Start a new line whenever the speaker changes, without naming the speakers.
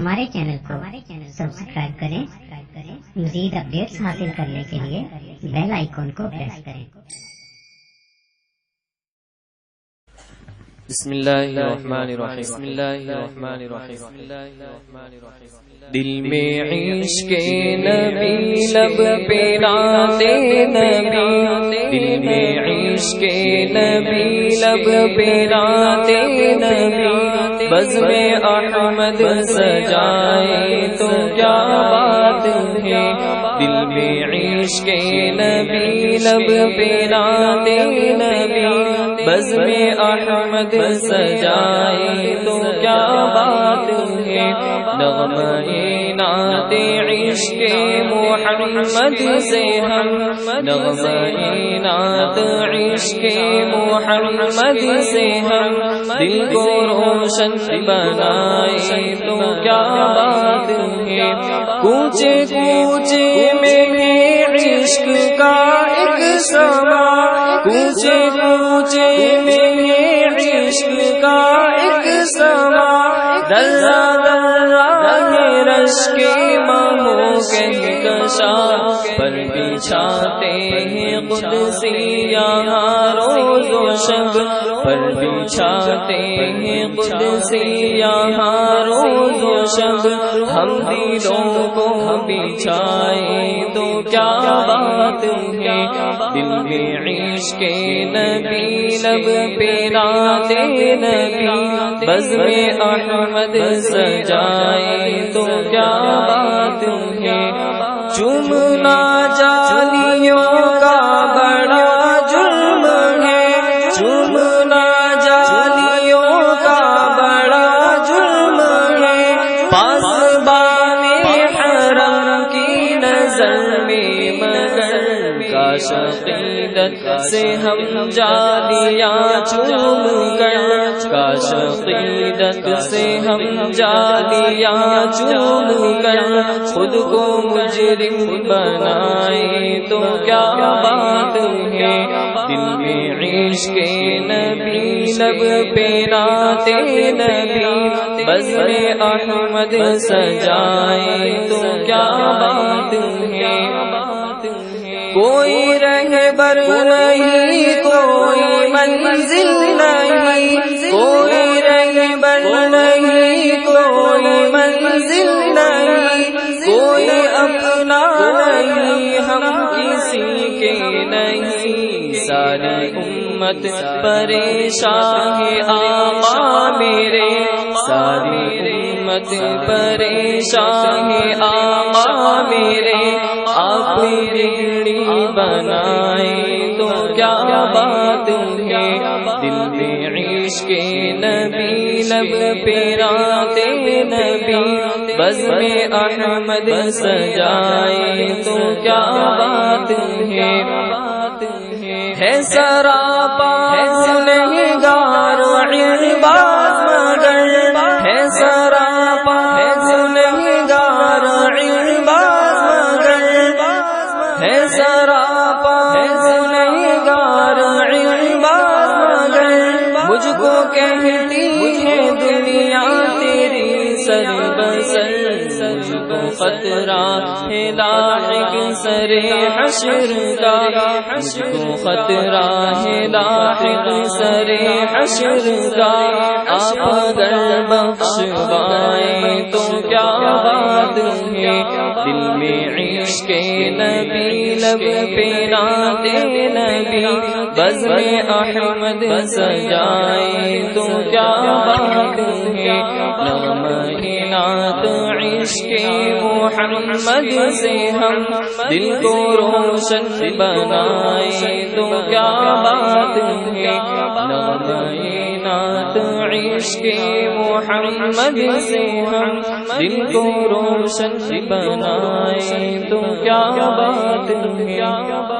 ہمارے چینل کو سبسکرائب کریں، مزید اپڈیٹس حاصل کرنے کے لیے بیل آئیکن کو پریس کریں۔
بسم اللہ الرحمن الرحیم۔ دل میں عشق نبی لب پہ ناتے نبی، دل میں عشق نبی لب پہ ناتے نبی، بزم احمد سجائے تو کیا بات ہے، دل میں عشق نبی لب پہ ناتے نبی، بزم احمد سجائے تو کیا بات ہے، نغمہ نعت عشق محمد سے ہم، نغمہ نعت عشق محمد سے ہم، دل کو روشن بنائے تو کیا بات ہے، کوچے کوچے میں عشق کا ایک سما، کوچے کوچے میں عشق کا ایک سما، درہ رش کے ماہوں کہکشا پر بچھاتے ہیں قدسی یہاں روز و شب، پر بچھاتے ہیں قدسی یہاں روز و شب، ہم دلوں کو بچھائے تو کیا بات ہے، دل میں عشق نبی لب پہ ناتے نبی، بزم احمد سجائے تو کیا بات ہے، چومنا جالیوں کا بڑا جرم ہے، چومنا جالیوں کا بڑا جرم ہے، پاسبان حرم کی نظر میں مگر کاش عقیدت سے ہم جالیاں چوم کر، کاش عقیدت سے ہم جالیاں چوم کر خود کو مجرم بنائے تو کیا بات ہے، دل میں عشق نبی لب پہ ناتے نبی، بزم احمد سجائے تو کیا بات ہے، کوئی رہبر نہیں کوئی منزل نہیں، کوئی رہبر نہیں کوئی منزل نہیں، کوئی اپنا نہیں ہم کسی کے نہیں، ساری امت پریشان ہے آقا میرے، ساری امت پریشان ہے آقا میرے، آپ بگڑی بنائے تو کیا بات ہے، دل میں عشق نبی لب پہ ناتے نبی، بزم احمد سجائے تو کیا بات ہے سراپا گنہگار عرباز مگر، ہے سراپا گنہگار عرباز مگر، ہے سراپا گنہگار عرباز مگر، مجھ کو کہتی ہے دنیا تیری سر بسر، مجھ کو خطرہ ہے لاحق سر حشر کا، مجھ کو خطرہ ہے لاحق سر حشر کا، آپ اگر بخشوائیں تو کیا بات ہے، دل میں عشق نبی لب پہ ناتے نبی، بزم احمد سجائے تو کیا بات ہے، نغمہ نعت عشق محمد سے ہم دل کو روشن بنائے تو کیا بات ہے، نغمہ نعت عشق محمد سے ہم دل کو روشن بنائے تو کیا بات ہے۔